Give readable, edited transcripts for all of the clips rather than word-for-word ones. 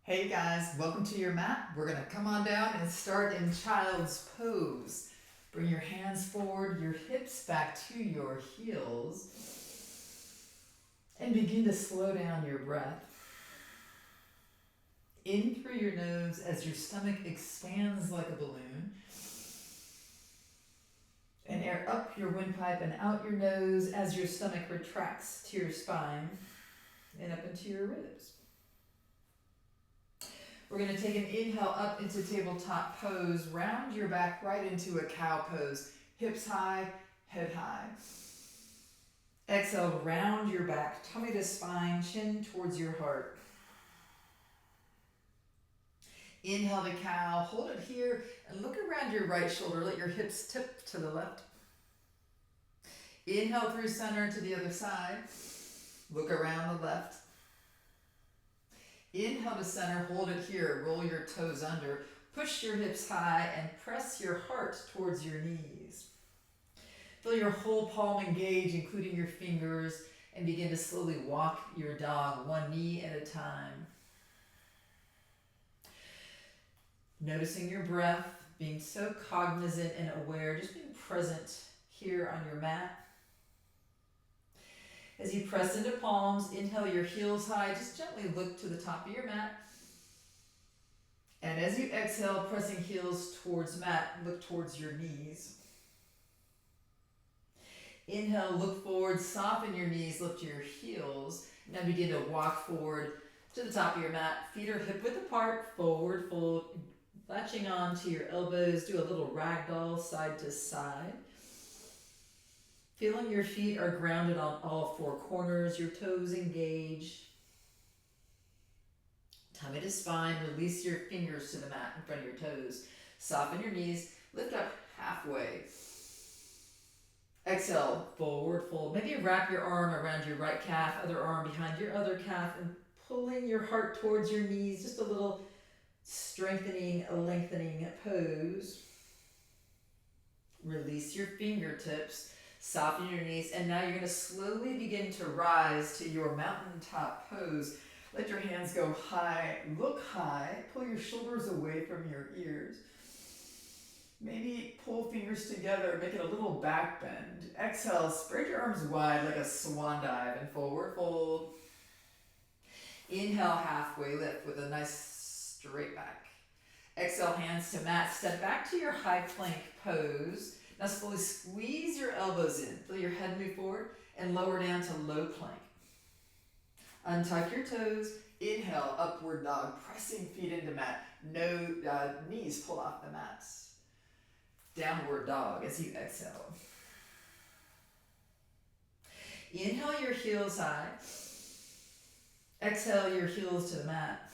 Hey guys, welcome to your mat. We're going to come on down and start in child's pose. Bring your hands forward, your hips back to your heels, and begin to slow down your breath. In through your nose as your stomach expands like a balloon, and air up your windpipe and out your nose as your stomach retracts to your spine and up into your ribs. We're going to take an inhale up into tabletop pose, round your back right into a cow pose, hips high, head high. Exhale, round your back, tummy to spine, chin towards your heart. Inhale to cow, hold it here, and look around your right shoulder, let your hips tip to the left. Inhale through center to the other side, look around the left. Inhale to center, hold it here, roll your toes under, push your hips high and press your heart towards your knees. Feel your whole palm engage, including your fingers, and begin to slowly walk your dog one knee at a time. Noticing your breath, being so cognizant and aware, just being present here on your mat. As you press into palms, inhale your heels high, just gently look to the top of your mat. And as you exhale, pressing heels towards mat, look towards your knees. Inhale, look forward, soften your knees, lift your heels. Now begin to walk forward to the top of your mat. Feet are hip width apart, forward fold, latching on to your elbows. Do a little ragdoll side to side. Feeling your feet are grounded on all four corners, your toes engaged. Tummy to spine, release your fingers to the mat in front of your toes. Soften your knees, lift up halfway. Exhale, forward fold. Maybe wrap your arm around your right calf, other arm behind your other calf, and pulling your heart towards your knees, just a little strengthening, lengthening pose. Release your fingertips. Soften your knees, and now you're going to slowly begin to rise to your mountaintop pose. Let your hands go high, look high, pull your shoulders away from your ears. Maybe pull fingers together, make it a little back bend. Exhale, spread your arms wide like a swan dive and forward fold. Inhale, halfway lift with a nice straight back. Exhale, hands to mat, step back to your high plank pose. Now slowly squeeze your elbows in. Feel your head move forward and lower down to low plank. Untuck your toes. Inhale, upward dog, pressing feet into mat. No knees pull off the mats. Downward dog as you exhale. Inhale your heels high. Exhale your heels to the mat.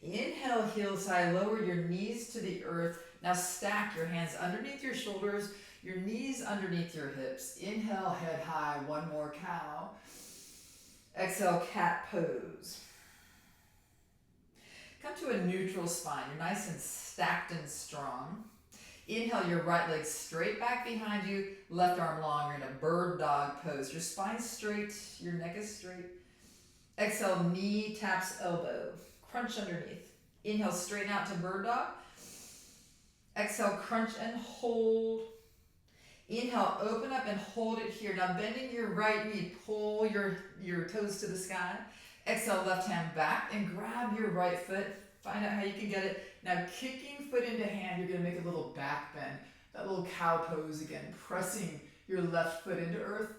Inhale, heels high, lower your knees to the earth. Now stack your hands underneath your shoulders, your knees underneath your hips. Inhale, head high, one more cow. Exhale, cat pose. Come to a neutral spine. You're nice and stacked and strong. Inhale, your right leg straight back behind you, left arm long. You're in a bird dog pose. Your spine's straight, your neck is straight. Exhale, knee taps elbow. Crunch underneath. Inhale, straighten out to bird dog. Exhale, crunch and hold. Inhale, open up and hold it here. Now bending your right knee, pull your toes to the sky. Exhale, left hand back and grab your right foot. Find out how you can get it. Now kicking foot into hand, you're gonna make a little back bend. That little cow pose again, pressing your left foot into earth,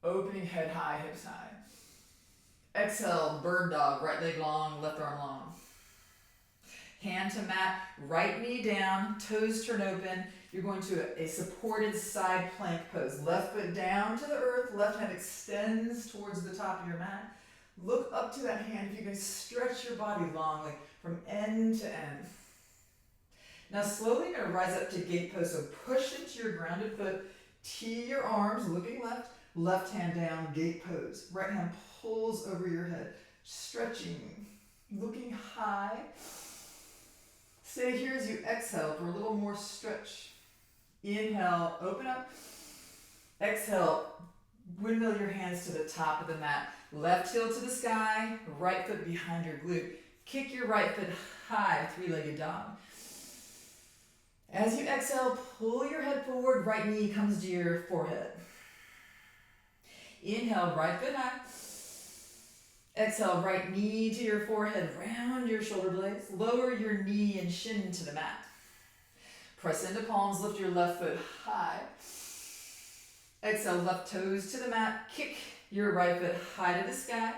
opening head high, hips high. Exhale, bird dog, right leg long, left arm long. Hand to mat, right knee down, toes turn open. You're going to a supported side plank pose. Left foot down to the earth, left hand extends towards the top of your mat. Look up to that hand if you can stretch your body long, like from end to end. Now slowly you're going to rise up to gate pose, so push into your grounded foot, tee your arms, looking left, left hand down, gate pose. Right hand pulls over your head, stretching, looking high. Stay here as you exhale for a little more stretch. Inhale, open up. Exhale, windmill your hands to the top of the mat. Left heel to the sky, right foot behind your glute. Kick your right foot high, three-legged dog. As you exhale, pull your head forward, right knee comes to your forehead. Inhale, right foot high. Exhale, right knee to your forehead, round your shoulder blades. Lower your knee and shin to the mat. Press into palms, lift your left foot high. Exhale, left toes to the mat. Kick your right foot high to the sky.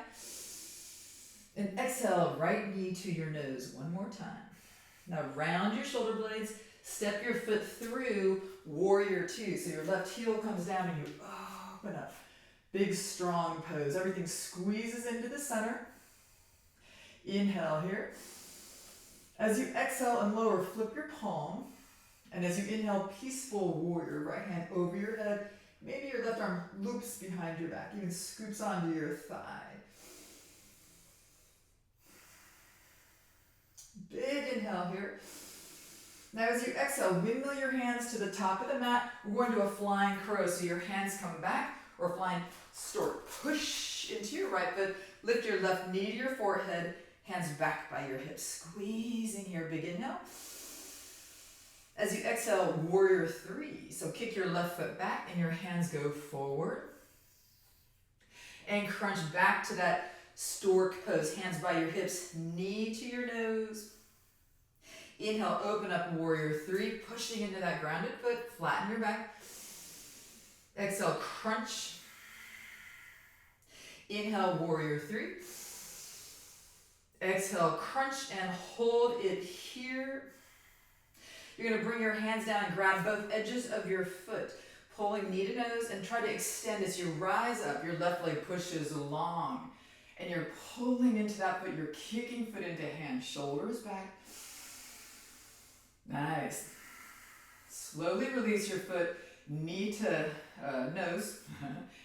And exhale, right knee to your nose one more time. Now round your shoulder blades. Step your foot through warrior two. So your left heel comes down and you open up. Big strong pose. Everything squeezes into the center. Inhale here. As you exhale and lower, flip your palm. And as you inhale, peaceful warrior. Right hand over your head. Maybe your left arm loops behind your back. Even scoops onto your thigh. Big inhale here. Now as you exhale, windmill your hands to the top of the mat. We're going to a flying crow. So your hands come back, or flying stork. Push into your right foot. Lift your left knee to your forehead. Hands back by your hips. Squeezing here, big inhale. As you exhale, warrior three. So kick your left foot back and your hands go forward. And crunch back to that stork pose. Hands by your hips, knee to your nose. Inhale, open up warrior three, pushing into that grounded foot, flatten your back. Exhale, crunch. Inhale, warrior three. Exhale, crunch and hold it here. You're going to bring your hands down and grab both edges of your foot, pulling knee to nose, and try to extend as you rise up. Your left leg pushes long, and you're pulling into that foot. You're kicking foot into hand, shoulders back. Nice. Slowly release your foot, knee to nose,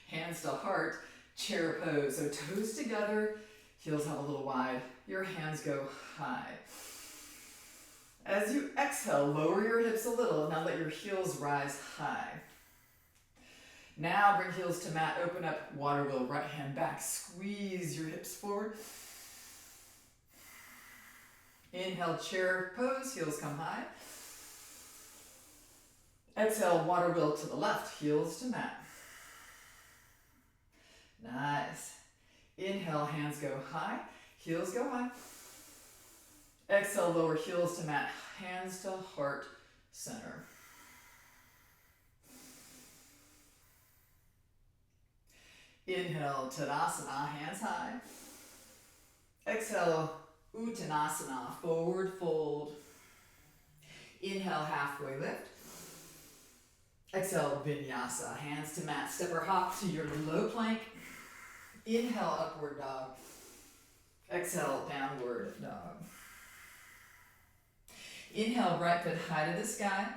hands to heart, chair pose. So toes together, heels out a little wide, your hands go high. As you exhale, lower your hips a little. Now let your heels rise high. Now bring heels to mat, open up water wheel, right hand back, squeeze your hips forward. Inhale, chair pose, heels come high. Exhale, water wheel to the left, heels to mat. Nice. Inhale, hands go high, heels go high. Exhale, lower heels to mat, hands to heart center. Inhale, Tadasana, hands high. Exhale, Uttanasana, forward fold. Inhale, halfway lift. Exhale, Vinyasa, hands to mat. Step or hop to your low plank. Inhale, upward dog. Exhale, downward dog. Inhale, right foot high to the sky.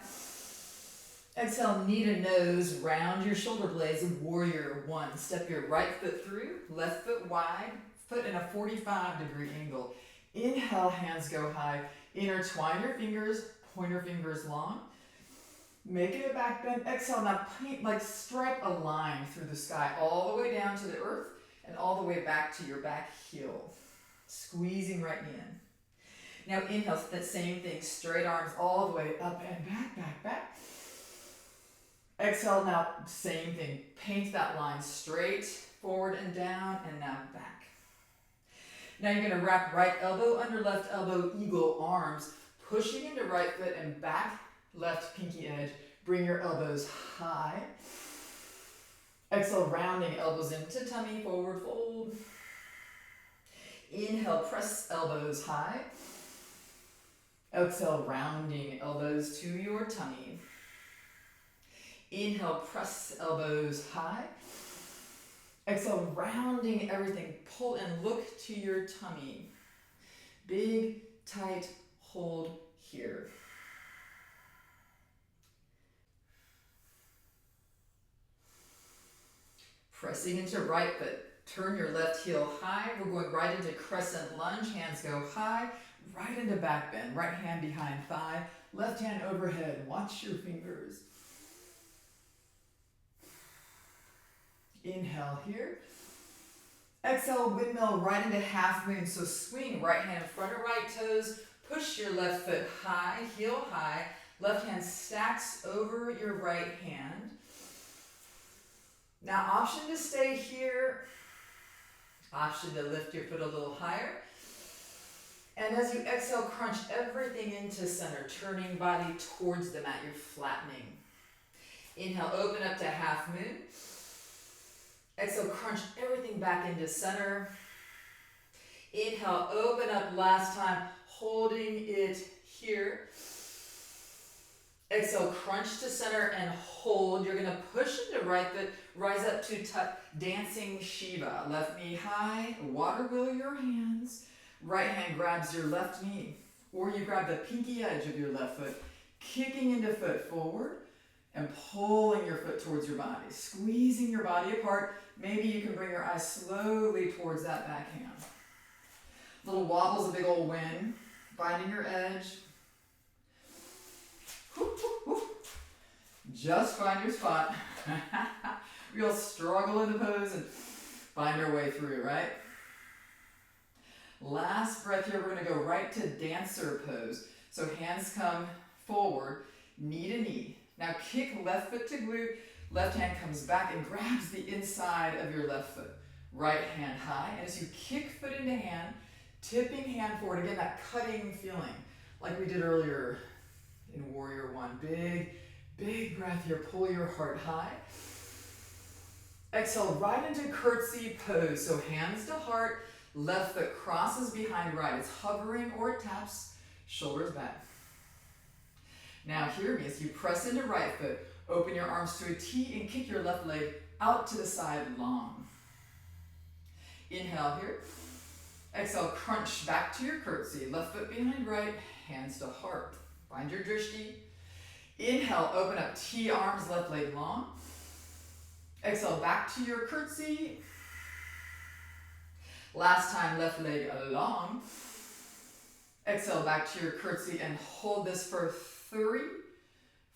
Exhale, knee to nose, round your shoulder blades, warrior one. Step your right foot through, left foot wide, foot in a 45-degree angle. Inhale, hands go high. Intertwine your fingers, pointer fingers long. Make it a back bend. Exhale, now paint, like stripe a line through the sky, all the way down to the earth and all the way back to your back heel. Squeezing right in. Now inhale, that same thing, straight arms all the way up and back, back, back. Exhale, now same thing. Paint that line straight, forward and down, and now back. Now you're going to wrap right elbow under left elbow, eagle arms, pushing into right foot and back, left pinky edge. Bring your elbows high. Exhale, rounding elbows into tummy, forward fold. Inhale, press elbows high. Exhale, rounding elbows to your tummy. Inhale, press elbows high. Exhale, rounding everything. Pull and look to your tummy. Big, tight hold here. Pressing into right foot. Turn your left heel high. We're going right into crescent lunge. Hands go high. Right into back bend. Right hand behind thigh. Left hand overhead. Watch your fingers. Inhale here. Exhale, windmill right into half moon. So swing right hand in front of right toes. Push your left foot high, heel high. Left hand stacks over your right hand. Now, option to stay here. Option to lift your foot a little higher. And as you exhale, crunch everything into center, turning body towards the mat. You're flattening. Inhale, open up to half moon. Exhale, crunch everything back into center. Inhale, open up last time, holding it here. Exhale, crunch to center and hold. You're gonna push into right foot, rise up to dancing Shiva. Left knee high, water wheel your hands. Right hand grabs your left knee, or you grab the pinky edge of your left foot, kicking into foot forward and pulling your foot towards your body, squeezing your body apart. Maybe you can bring your eyes slowly towards that backhand. Little wobbles, a big old win, finding your edge. Whoop, whoop, whoop. Just find your spot. We'll struggle in the pose and find our way through, right? Last breath here, we're going to go right to dancer pose. So hands come forward, knee to knee. Now kick left foot to glute, left hand comes back and grabs the inside of your left foot. Right hand high, and as you kick foot into hand, tipping hand forward, again that cutting feeling, like we did earlier in Warrior One. Big, big breath here, pull your heart high. Exhale right into curtsy pose, so hands to heart, left foot crosses behind right. It's hovering or it taps, shoulders back. Now hear me, as you press into right foot, open your arms to a T and kick your left leg out to the side long. Inhale here. Exhale, crunch back to your curtsy. Left foot behind right, hands to heart. Find your drishti. Inhale, open up, T arms, left leg long. Exhale, back to your curtsy. Last time, left leg long. Exhale, back to your curtsy and hold this for 3,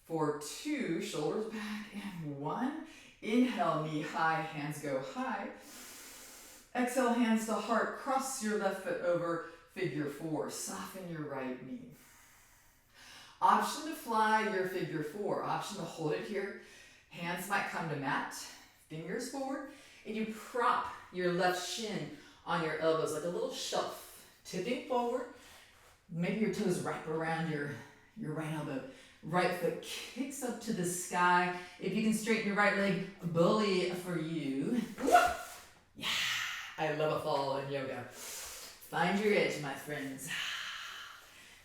for 2, shoulders back, and 1. Inhale, knee high, hands go high. Exhale, hands to heart, cross your left foot over, figure 4. Soften your right knee. Option to fly your figure 4. Option to hold it here. Hands might come to mat, fingers forward, and you prop your left shin on your elbows like a little shelf, tipping forward. Maybe your toes wrap around your right elbow. Right foot kicks up to the sky. If you can straighten your right leg, bully for you. Yeah, I love a fall in yoga. Find your edge, my friends.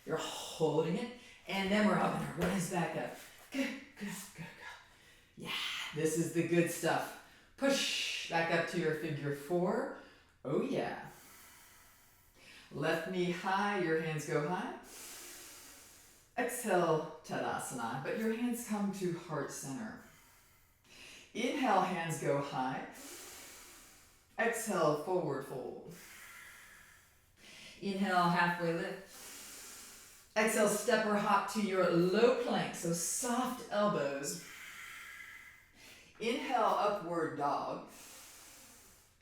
You're holding it, and then we're up and rise back up. Good, good, good, good. Yeah, this is the good stuff. Push back up to your figure 4. Oh yeah. Left knee high, your hands go high. Exhale, Tadasana, but your hands come to heart center. Inhale, hands go high. Exhale, forward fold. Inhale, halfway lift. Exhale, step or hop to your low plank, so soft elbows. Inhale, upward dog.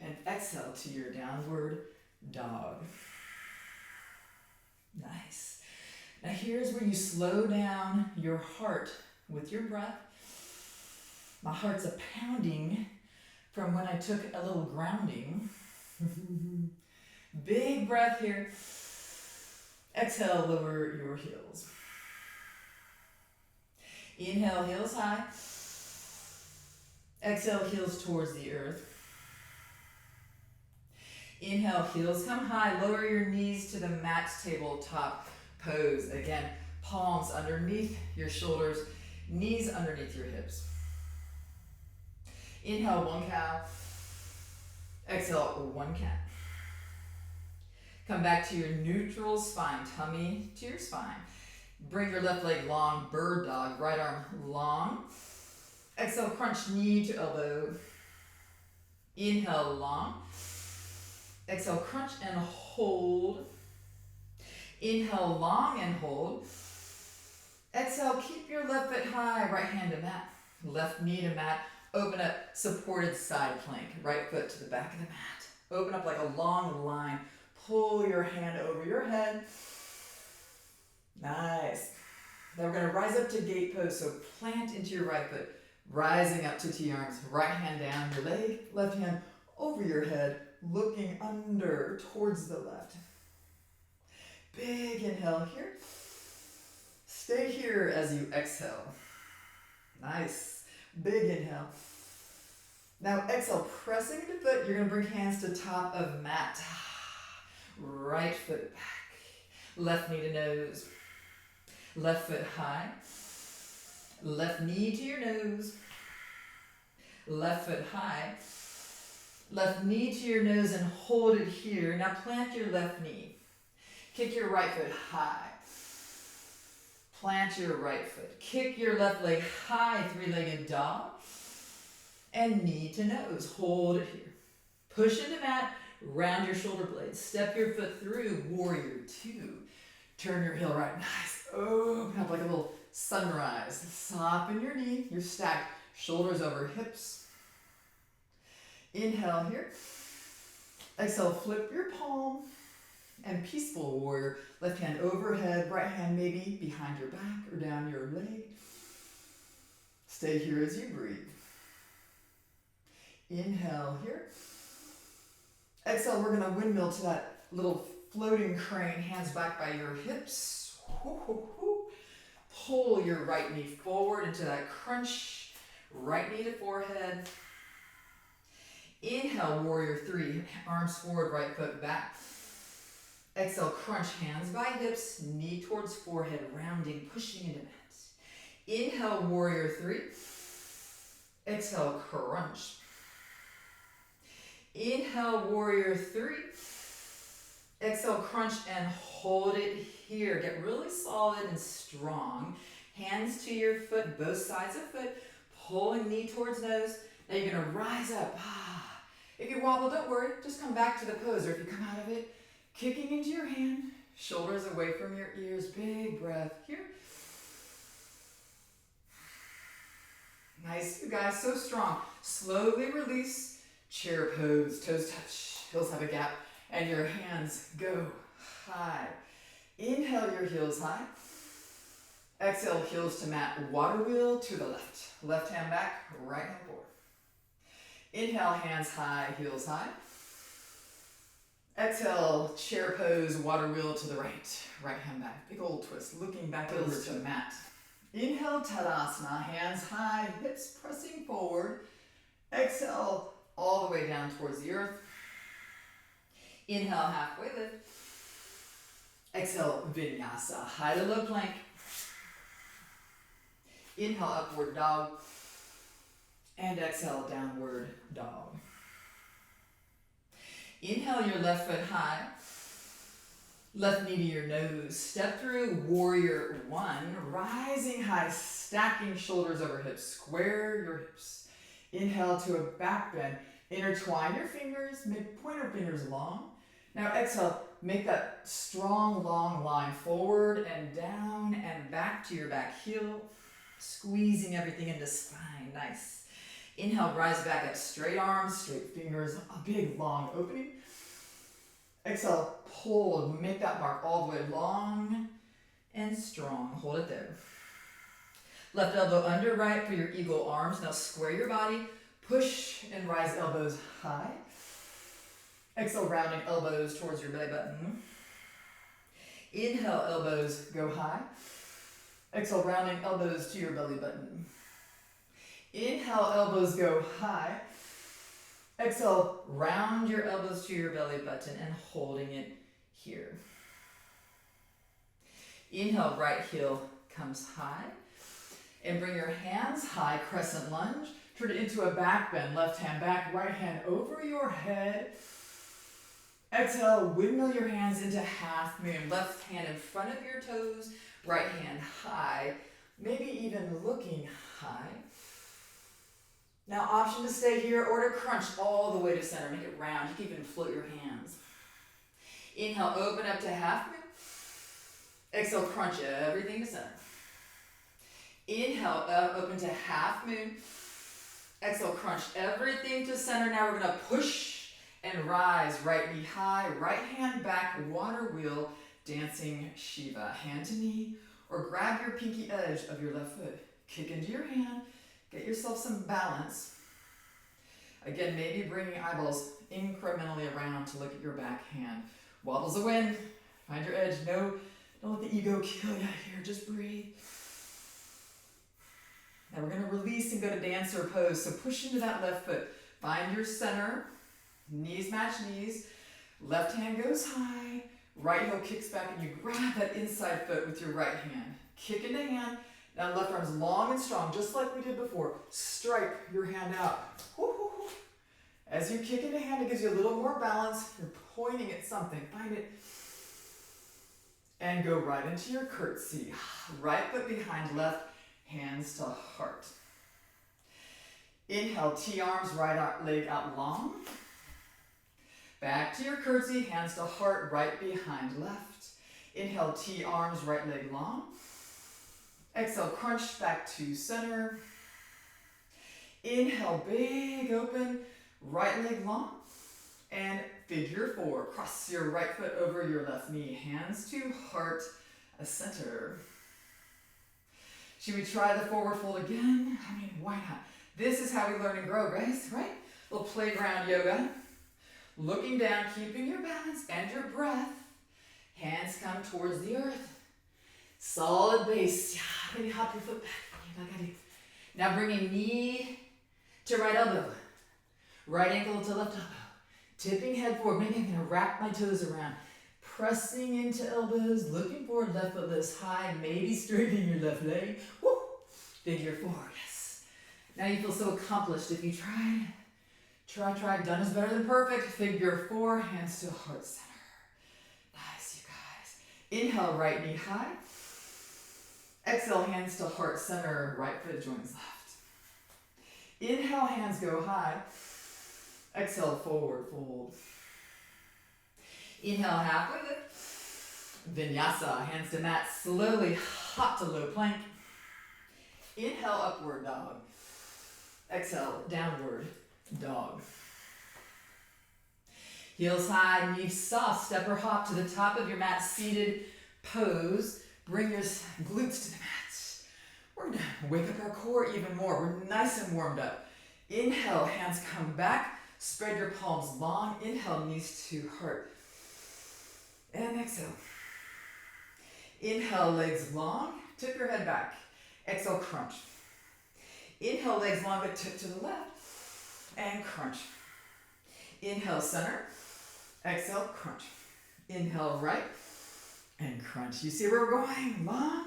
And exhale to your downward dog. Nice. Now here's where you slow down your heart with your breath. My heart's a pounding from when I took a little grounding. Big breath here. Exhale, lower your heels. Inhale, heels high. Exhale, heels towards the earth. Inhale, heels come high. Lower your knees to the mat, tabletop pose. Again, palms underneath your shoulders, knees underneath your hips. Inhale, one cow. Exhale, one cat. Come back to your neutral spine, tummy to your spine. Bring your left leg long, bird dog, right arm long. Exhale, crunch knee to elbow. Inhale, long. Exhale, crunch and hold. Inhale, long and hold. Exhale, keep your left foot high, right hand to mat. Left knee to mat. Open up, supported side plank. Right foot to the back of the mat. Open up like a long line. Pull your hand over your head. Nice. Now we're going to rise up to gate pose, so plant into your right foot, rising up to T-arms, right hand down your leg, left hand over your head, looking under towards the left. Big inhale here. Stay here as you exhale. Nice. Big inhale. Now exhale, pressing into foot, you're going to bring hands to top of mat. Right foot back. Left knee to nose. Left foot high. Left knee to your nose. Left foot high. Left knee to your nose and hold it here. Now plant your left knee. Kick your right foot high. Plant your right foot. Kick your left leg high, three-legged dog. And knee to nose. Hold it here. Push into mat. Round your shoulder blades. Step your foot through. Warrior two. Turn your heel right. Nice. Open up like a little sunrise. Soften your knee. You're stacked. Shoulders over hips. Inhale here. Exhale, flip your palm. And peaceful warrior. Left hand overhead. Right hand maybe behind your back or down your leg. Stay here as you breathe. Inhale here. Exhale, we're going to windmill to that little floating crane, hands back by your hips. Pull your right knee forward into that crunch. Right knee to forehead. Inhale, warrior three. Arms forward, right foot back. Exhale, crunch, hands by hips, knee towards forehead, rounding, pushing into mat. Inhale, warrior three. Exhale, crunch. Inhale, warrior three. Exhale, crunch, and hold it here. Get really solid and strong. Hands to your foot, both sides of foot, pulling knee towards nose. Now you're going to rise up. If you wobble, don't worry. Just come back to the pose, or if you come out of it, kicking into your hand, shoulders away from your ears. Big breath here. Nice, you guys, so strong. Slowly release, chair pose, toes touch, heels have a gap, and your hands go high. Inhale your heels high. Exhale, heels to mat, water wheel to the left. Left hand back, right hand forward. Inhale, hands high, heels high. Exhale, chair pose, water wheel to the right. Right hand back, big old twist, looking back over to mat. Inhale, Tadasana, hands high, hips pressing forward. Exhale, all the way down towards the earth. Inhale, halfway lift. Exhale, Vinyasa, high to low plank. Inhale, upward dog. And exhale, downward dog. Inhale your left foot high. Left knee to your nose. Step through warrior one. Rising high, stacking shoulders over hips. Square your hips. Inhale to a back bend. Intertwine your fingers, make pointer fingers long. Now exhale, make that strong long line forward and down and back to your back heel. Squeezing everything into spine. Nice. Inhale, rise back up, straight arms, straight fingers, a big long opening. Exhale, pull, make that mark all the way long and strong. Hold it there. Left elbow under right for your eagle arms. Now square your body, push and rise elbows high. Exhale, rounding elbows towards your belly button. Inhale, elbows go high. Exhale, rounding elbows to your belly button. Inhale, elbows go high. Exhale, round your elbows to your belly button and holding it here. Inhale, right heel comes high. And bring your hands high, crescent lunge. Turn it into a back bend, left hand back, right hand over your head. Exhale, windmill your hands into half moon. Left hand in front of your toes, right hand high, maybe even looking high. Now option to stay here or to crunch all the way to center. Make it round. You can even float your hands. Inhale, open up to half moon. Exhale, crunch everything to center. Inhale, up, open to half moon. Exhale, crunch everything to center. Now we're going to push And rise, right knee high, right hand back, water wheel, dancing Shiva. Hand to knee, or grab your pinky edge of your left foot. Kick into your hand, get yourself some balance. Again, maybe bringing eyeballs incrementally around to look at your back hand. Wobbles the wind, find your edge. No, don't let the ego kill you here, just breathe. Now we're gonna release and go to dancer pose. So push into that left foot. Find your center, knees match knees. Left hand goes high, right heel kicks back, and you grab that inside foot with your right hand. Kick into hand. Now left arm's long and strong, just like we did before. Strike your hand out. Woo-hoo-hoo. As you kick into hand, it gives you a little more balance. You're pointing at something. Find it. And go right into your curtsy. Right foot behind left, hands to heart. Inhale, T-arms, right leg out long. Back to your curtsy, hands to heart, right behind left. Inhale, T-arms, right leg long. Exhale, crunch back to center. Inhale, big open, right leg long. And figure four. Cross your right foot over your left knee. Hands to heart, center. Should we try the forward fold again? I mean, why not? This is how we learn and grow, guys, right? Little playground yoga. Looking down, keeping your balance and your breath. Hands come towards the earth. Solid base. Maybe hop your foot back like I do. Now bringing knee to right elbow. Right ankle to left elbow. Tipping head forward. Maybe I'm going to wrap my toes around. Pressing into elbows. Looking forward. Left foot lifts high. Maybe straightening your left leg. Woo! Figure four. Yes. Now you feel so accomplished if you tried. Try. Done is better than perfect. Figure four. Hands to heart center. Nice, you guys. Inhale, right knee high. Exhale, hands to heart center. Right foot joins left. Inhale, hands go high. Exhale, forward fold. Inhale, halfway lift. Vinyasa, hands to mat. Slowly hop to low plank. Inhale, upward dog. Exhale, downward dog. Heels high, knees soft. Step or hop to the top of your mat. Seated pose. Bring your glutes to the mat. We're going to wake up our core even more. We're nice and warmed up. Inhale, hands come back. Spread your palms long. Inhale, knees to heart. And exhale. Inhale, legs long. Tip your head back. Exhale, crunch. Inhale, legs long, but tip to the left. And crunch. Inhale, center. Exhale, crunch. Inhale, right. And crunch. You see where we're going? Long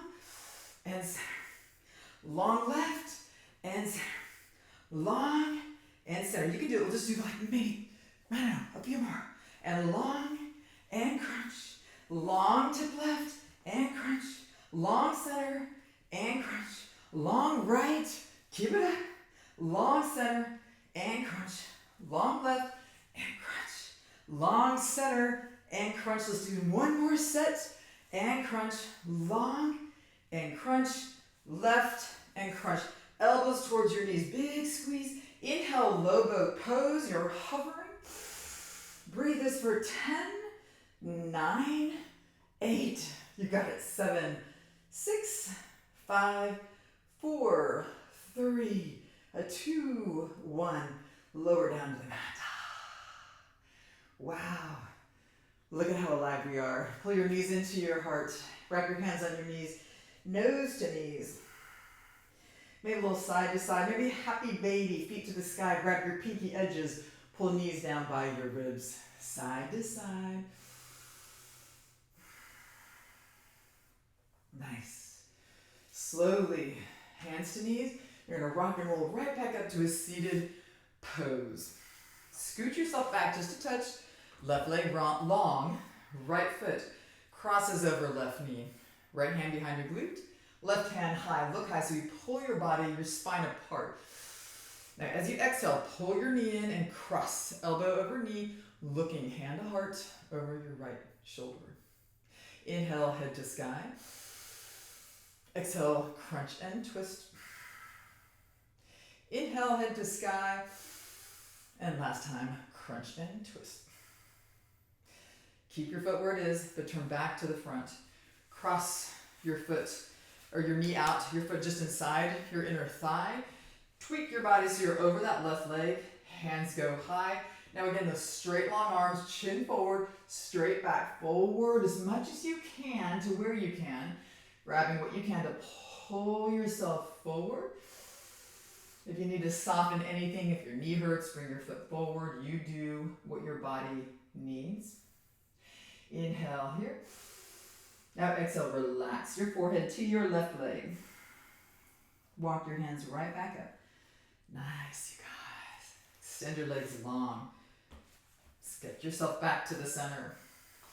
and center. Long left and center. Long and center. You can do it. We'll just do like maybe, I don't know, a few more. And long and crunch. Long tip left and crunch. Long center and crunch. Long right. Keep it up. Long center and crunch. Long left and crunch. Long center and crunch. Let's do one more set. And crunch. Long and crunch. Left and crunch. Elbows towards your knees. Big squeeze. Inhale, low boat pose. You're hovering. Breathe this for 10, 9, 8. You got it. 7, 6, 5, 4, 3, 2, 1. Lower down to the mat. Wow. Look at how alive we are. Pull your knees into your heart. Wrap your hands on your knees. Nose to knees. Maybe a little side to side. Maybe happy baby. Feet to the sky. Grab your pinky edges. Pull knees down by your ribs. Side to side. Nice. Slowly, hands to knees. You're going to rock and roll right back up to a seated pose. Scoot yourself back just a touch. Left leg long. Right foot crosses over left knee. Right hand behind your glute. Left hand high. Look high so you pull your body, your spine apart. Now as you exhale, pull your knee in and cross. Elbow over knee. Looking hand to heart over your right shoulder. Inhale, head to sky. Exhale, crunch and twist. Inhale, head to sky. And last time, crunch and twist. Keep your foot where it is, but turn back to the front. Cross your foot or your knee out, your foot just inside your inner thigh. Tweak your body so you're over that left leg. Hands go high. Now again, those straight long arms, chin forward, straight back, forward as much as you can to where you can. Grabbing what you can to pull yourself forward. If you need to soften anything, if your knee hurts, bring your foot forward. You do what your body needs. Inhale here. Now exhale, relax your forehead to your left leg. Walk your hands right back up. Nice, you guys. Extend your legs long. Get yourself back to the center.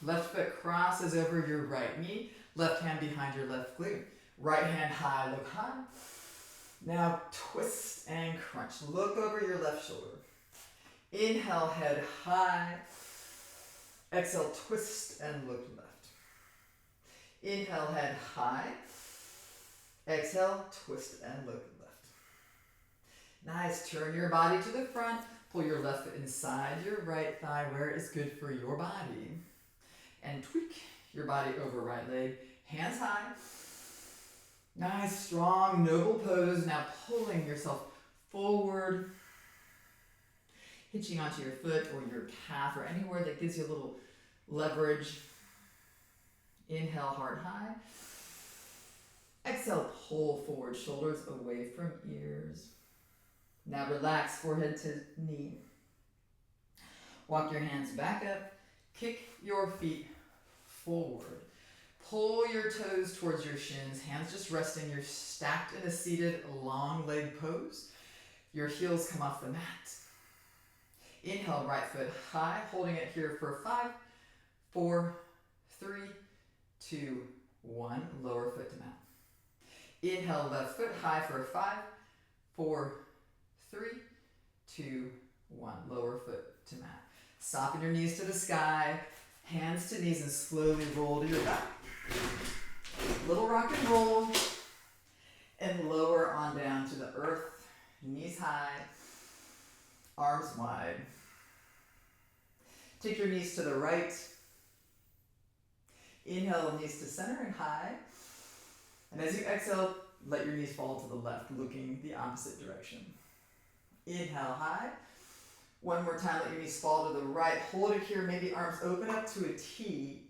Left foot crosses over your right knee. Left hand behind your left glute. Right hand high, look high. Now twist and crunch. Look over your left shoulder. Inhale, head high. Exhale, twist and look left. Inhale, head high. Exhale, twist and look left. Nice. Turn your body to the front. Pull your left foot inside your right thigh where it is good for your body. And tweak your body over right leg. Hands high. Nice, strong, noble pose. Now pulling yourself forward. Hitching onto your foot or your calf or anywhere that gives you a little leverage. Inhale, heart high. Exhale, pull forward, shoulders away from ears. Now relax, forehead to knee. Walk your hands back up. Kick your feet forward. Pull your toes towards your shins. Hands just resting. You're stacked in a seated long leg pose. Your heels come off the mat. Inhale, right foot high. Holding it here for 5, 4, 3, 2, 1. Lower foot to mat. Inhale, left foot high for 5, 4, 3, 2, 1. Lower foot to mat. Soften your knees to the sky. Hands to knees and slowly roll to your back. Little rock and roll. And lower on down to the earth. Knees high. Arms wide. Take your knees to the right. Inhale, knees to center and high. And as you exhale, let your knees fall to the left, looking the opposite direction. Inhale, high. One more time, let your knees fall to the right. Hold it here, maybe arms open up to a T.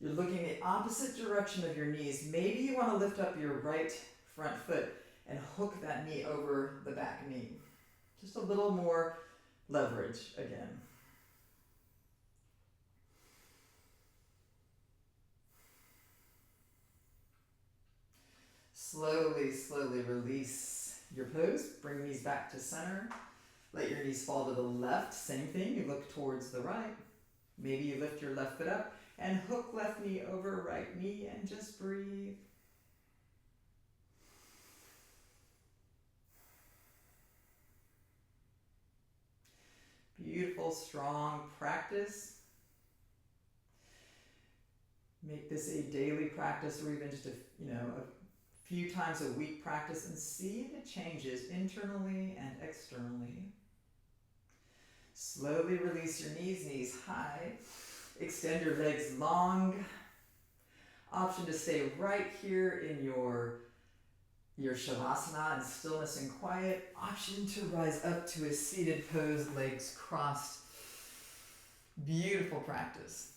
You're looking the opposite direction of your knees. Maybe you want to lift up your right front foot and hook that knee over the back knee. Just a little more leverage again. Slowly, slowly release your pose. Bring knees back to center. Let your knees fall to the left. Same thing, you look towards the right. Maybe you lift your left foot up and hook left knee over right knee and just breathe. Beautiful, strong practice. Make this a daily practice or even just a few times a week practice and see the changes internally and externally. Slowly release your knees, knees high. Extend your legs long. Option to stay right here in your shavasana and stillness and quiet. Option to rise up to a seated pose, legs crossed. Beautiful practice.